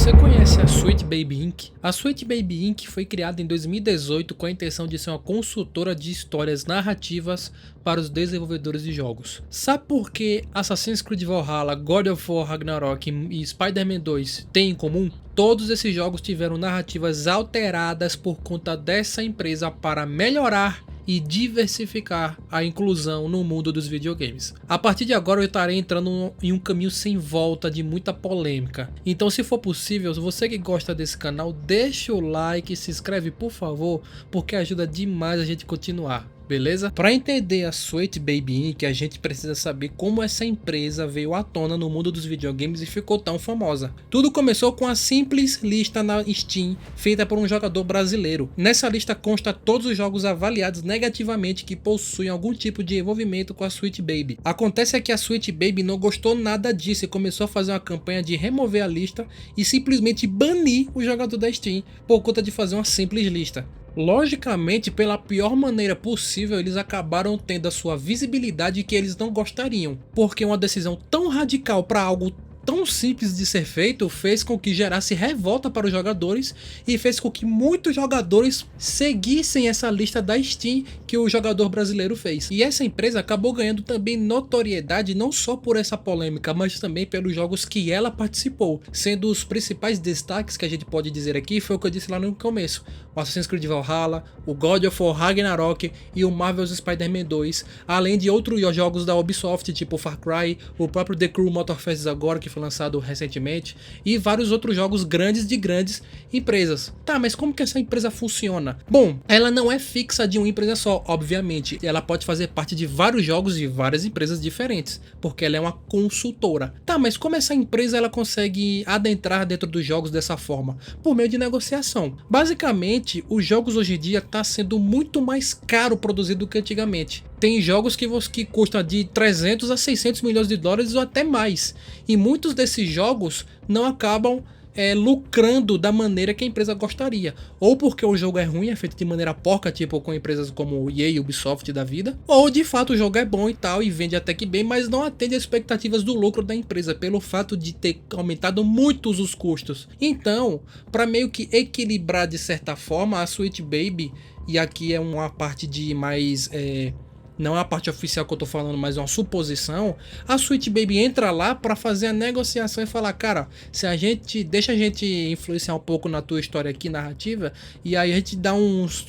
Você conhece a Sweet Baby Inc? A Sweet Baby Inc foi criada em 2018 com a intenção de ser uma consultora de histórias narrativas para os desenvolvedores de jogos. Sabe por que Assassin's Creed Valhalla, God of War Ragnarok e Spider-Man 2 têm em comum? Todos esses jogos tiveram narrativas alteradas por conta dessa empresa para melhorar e diversificar a inclusão no mundo dos videogames. A partir de agora eu estarei entrando em um caminho sem volta de muita polêmica. Então, se for possível, você que gosta desse canal, deixa o like e se inscreve, por favor, porque ajuda demais a gente continuar. Beleza? Para entender a Sweet Baby Inc, a gente precisa saber como essa empresa veio à tona no mundo dos videogames e ficou tão famosa. Tudo começou com a simples lista na Steam feita por um jogador brasileiro. Nessa lista consta todos os jogos avaliados negativamente que possuem algum tipo de envolvimento com a Sweet Baby. Acontece que a Sweet Baby não gostou nada disso e começou a fazer uma campanha de remover a lista e simplesmente banir o jogador da Steam por conta de fazer uma simples lista. Logicamente, pela pior maneira possível, eles acabaram tendo a sua visibilidade que eles não gostariam, porque uma decisão tão radical para algo tão simples de ser feito fez com que gerasse revolta para os jogadores e fez com que muitos jogadores seguissem essa lista da Steam que o jogador brasileiro fez. E essa empresa acabou ganhando também notoriedade não só por essa polêmica, mas também pelos jogos que ela participou, sendo os principais destaques que a gente pode dizer aqui foi o que eu disse lá no começo: o Assassin's Creed Valhalla, o God of War Ragnarok e o Marvel's Spider-Man 2, além de outros jogos da Ubisoft tipo Far Cry, o próprio The Crew Motorfest agora que foi lançado recentemente e vários outros jogos grandes de grandes empresas. Tá, mas como que essa empresa funciona? Bom, ela não é fixa de uma empresa só, obviamente. Ela pode fazer parte de vários jogos de várias empresas diferentes, porque ela é uma consultora. Tá, mas como essa empresa ela consegue adentrar dentro dos jogos dessa forma? Por meio de negociação. Basicamente, os jogos hoje em dia tá sendo muito mais caro produzido do que antigamente. Tem jogos que custam de 300 a 600 milhões de dólares ou até mais. E muitos desses jogos não acabam lucrando da maneira que a empresa gostaria. Ou porque o jogo é ruim, é feito de maneira porca, tipo com empresas como EA e Ubisoft da vida. Ou de fato o jogo é bom e tal, e vende até que bem, mas não atende às expectativas do lucro da empresa, pelo fato de ter aumentado muitos os custos. Então, para meio que equilibrar de certa forma, a Sweet Baby, e aqui é uma parte de mais... não é a parte oficial que eu tô falando, mas é uma suposição, a Sweet Baby entra lá para fazer a negociação e falar: cara, se a gente deixa a gente influenciar um pouco na tua história aqui, narrativa, e aí a gente dá uns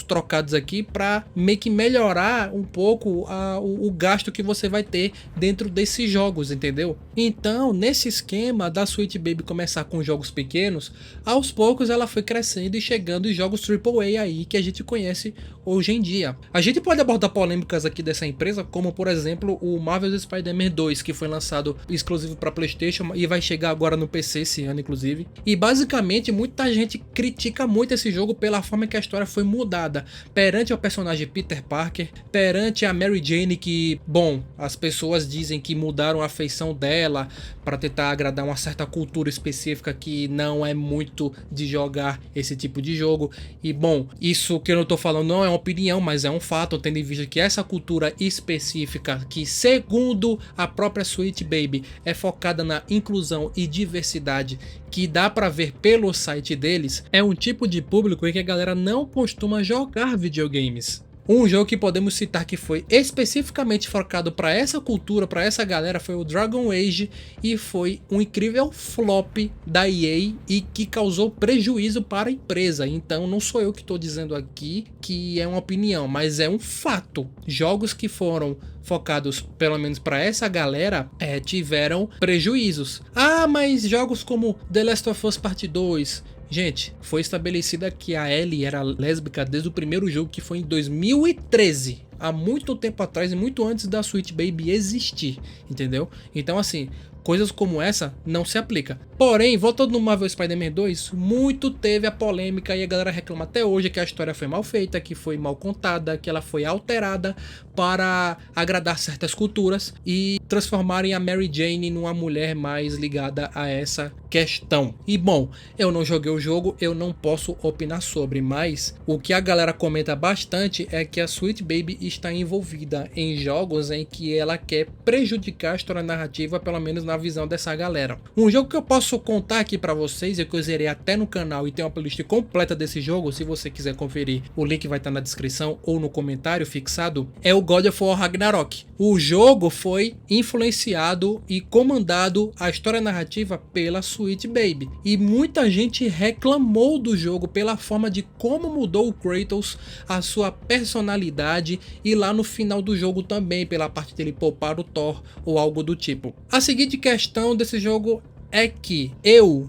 trocados aqui para meio que melhorar um pouco o gasto que você vai ter dentro desses jogos, entendeu? Então, nesse esquema da Sweet Baby começar com jogos pequenos, aos poucos ela foi crescendo e chegando em jogos AAA aí que a gente conhece hoje em dia. A gente pode abordar polêmicas aqui dessa empresa, como por exemplo o Marvel's Spider-Man 2, que foi lançado exclusivo para PlayStation e vai chegar agora no PC esse ano inclusive. E basicamente muita gente critica muito esse jogo pela forma que a história foi mudada perante o personagem Peter Parker, perante a Mary Jane, que, bom, as pessoas dizem que mudaram a feição dela para tentar agradar uma certa cultura específica que não é muito de jogar esse tipo de jogo. E bom, isso que eu não tô falando não é uma opinião, mas é um fato, tendo em vista que essa cultura específica, que segundo a própria Sweet Baby é focada na inclusão e diversidade, que dá para ver pelo site deles, é um tipo de público em que a galera não costuma jogar videogames. Um jogo que podemos citar que foi especificamente focado para essa cultura, para essa galera, foi o Dragon Age, e foi um incrível flop da EA e que causou prejuízo para a empresa. Então não sou eu que estou dizendo aqui que é uma opinião, mas é um fato. Jogos que foram focados pelo menos para essa galera tiveram prejuízos. Ah, mas jogos como The Last of Us Part 2... Gente, foi estabelecida que a Ellie era lésbica desde o primeiro jogo, que foi em 2013. Há muito tempo atrás e muito antes da Sweet Baby existir, entendeu? Então assim, coisas como essa não se aplica. Porém, voltando no Marvel Spider-Man 2, muito teve a polêmica e a galera reclama até hoje que a história foi mal feita, que foi mal contada, que ela foi alterada para agradar certas culturas. E transformarem a Mary Jane numa mulher mais ligada a essa questão. E bom, eu não joguei o jogo, eu não posso opinar sobre, mas o que a galera comenta bastante é que a Sweet Baby está envolvida em jogos em que ela quer prejudicar a história narrativa, pelo menos na visão dessa galera. Um jogo que eu posso contar aqui pra vocês, e que eu zerei até no canal e tem uma playlist completa desse jogo, se você quiser conferir, o link vai estar na descrição ou no comentário fixado, é o God of War Ragnarok. O jogo foi influenciado e comandado a história narrativa pela Sweet Baby, e muita gente reclamou do jogo pela forma de como mudou o Kratos, a sua personalidade, e lá no final do jogo também pela parte dele poupar o Thor ou algo do tipo. A seguinte questão desse jogo é que eu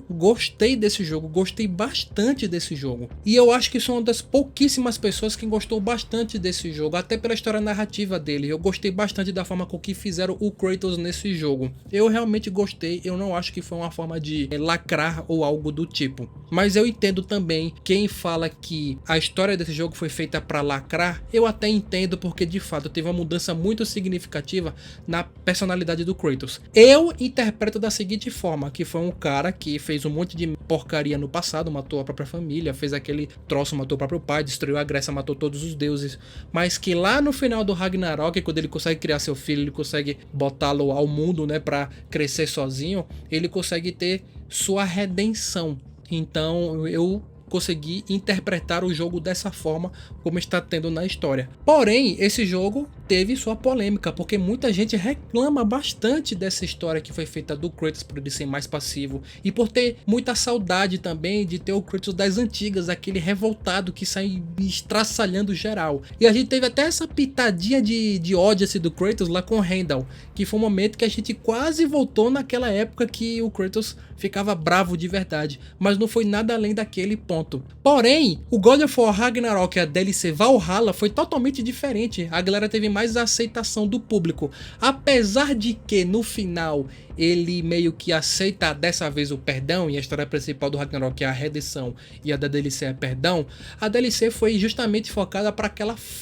gostei desse jogo, gostei bastante desse jogo. E eu acho que sou uma das pouquíssimas pessoas que gostou bastante desse jogo, até pela história narrativa dele. Eu gostei bastante da forma com que fizeram o Kratos nesse jogo. Eu realmente gostei, eu não acho que foi uma forma de lacrar ou algo do tipo. Mas eu entendo também quem fala que a história desse jogo foi feita para lacrar. Eu até entendo, porque de fato teve uma mudança muito significativa na personalidade do Kratos. Eu interpreto da seguinte forma, que foi um cara que fez um monte de porcaria no passado, matou a própria família, fez aquele troço, matou o próprio pai, destruiu a Grécia, matou todos os deuses, mas que lá no final do Ragnarok, quando ele consegue criar seu filho, ele consegue botá-lo ao mundo, né, para crescer sozinho, ele consegue ter sua redenção. Então eu consegui interpretar o jogo dessa forma como está tendo na história. Porém, esse jogo teve sua polêmica, porque muita gente reclama bastante dessa história que foi feita do Kratos por ele ser mais passivo, e por ter muita saudade também de ter o Kratos das antigas, aquele revoltado que sai estraçalhando geral. E a gente teve até essa pitadinha de ódio assim, do Kratos lá com o Heimdall, que foi um momento que a gente quase voltou naquela época que o Kratos ficava bravo de verdade, mas não foi nada além daquele ponto. Porém, o God of War Ragnarok, a DLC Valhalla, foi totalmente diferente. A galera teve mais aceitação do público, apesar de que no final ele meio que aceita dessa vez o perdão, e a história principal do Ragnarok é a redenção e a da DLC é perdão. A DLC foi justamente focada para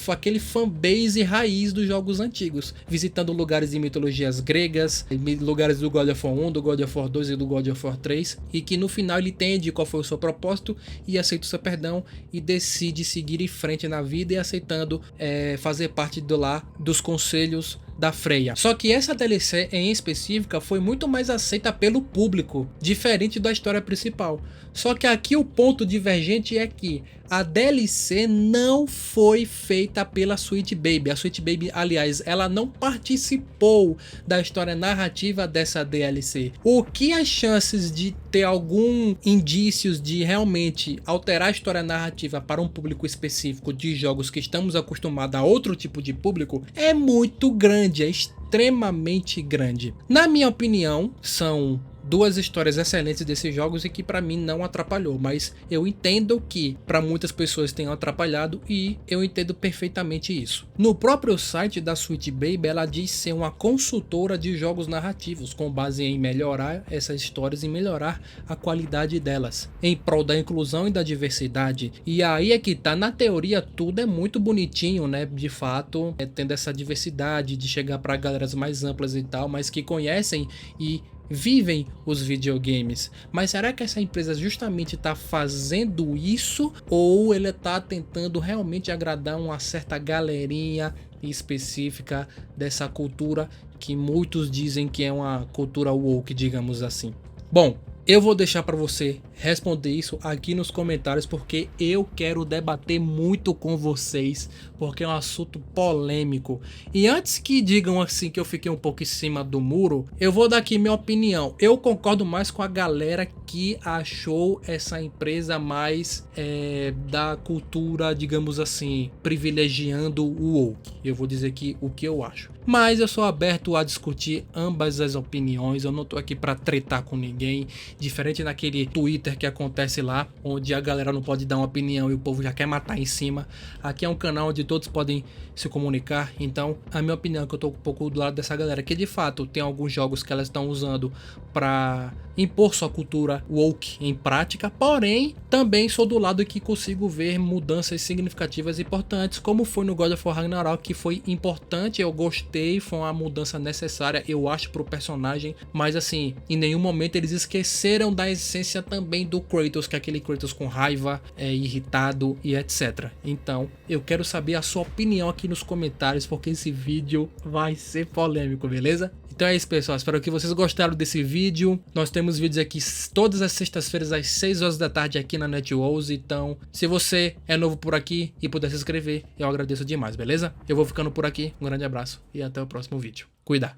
aquele fanbase raiz dos jogos antigos, visitando lugares de mitologias gregas, lugares do God of War 1, do God of War 2 e do God of War 3, e que no final ele entende qual foi o seu propósito e aceita o seu perdão e decide seguir em frente na vida, e aceitando fazer parte dos conselhos da Freya. Só que essa DLC em específica foi muito mais aceita pelo público, diferente da história principal. Só que aqui o ponto divergente é que a DLC não foi feita pela Sweet Baby. A Sweet Baby, aliás, ela não participou da história narrativa dessa DLC. O que as chances de ter algum indícios de realmente alterar a história narrativa para um público específico de jogos que estamos acostumados a outro tipo de público é muito grande, é extremamente grande. Na minha opinião, são duas histórias excelentes desses jogos e que para mim não atrapalhou, mas eu entendo que para muitas pessoas tenham atrapalhado, e eu entendo perfeitamente isso. No próprio site da Sweet Baby, ela diz ser uma consultora de jogos narrativos, com base em melhorar essas histórias e melhorar a qualidade delas, em prol da inclusão e da diversidade. E aí é que tá, na teoria tudo é muito bonitinho, né, de fato, tendo essa diversidade de chegar para galeras mais amplas e tal, mas que conhecem e vivem os videogames. Mas será que essa empresa justamente está fazendo isso, ou ela está tentando realmente agradar uma certa galerinha específica dessa cultura que muitos dizem que é uma cultura woke, digamos assim? Bom, eu vou deixar para você responder isso aqui nos comentários, porque eu quero debater muito com vocês, porque é um assunto polêmico. E antes que digam assim que eu fiquei um pouco em cima do muro, eu vou dar aqui minha opinião. Eu concordo mais com a galera que achou essa empresa mais da cultura, digamos assim, privilegiando o woke. Eu vou dizer aqui o que eu acho. Mas eu sou aberto a discutir ambas as opiniões, eu não tô aqui para tretar com ninguém, diferente daquele Twitter que acontece lá, onde a galera não pode dar uma opinião e o povo já quer matar em cima. Aqui é um canal onde todos podem se comunicar, então a minha opinião é que eu tô um pouco do lado dessa galera, que de fato tem alguns jogos que elas estão usando para impor sua cultura woke em prática, porém também sou do lado que consigo ver mudanças significativas e importantes, como foi no God of War Ragnarok, que foi importante, eu gostei, foi uma mudança necessária, eu acho, pro personagem, mas assim, em nenhum momento eles esqueceram da essência também do Kratos, que é aquele Kratos com raiva, irritado e etc. Então, eu quero saber a sua opinião aqui nos comentários, porque esse vídeo vai ser polêmico, beleza? Então é isso, pessoal, espero que vocês gostaram desse vídeo. Nós temos vídeos aqui todas as sextas-feiras às 6 horas da tarde aqui na NetWars, então se você é novo por aqui e puder se inscrever, eu agradeço demais, beleza? Eu vou ficando por aqui, um grande abraço e até o próximo vídeo. Cuida!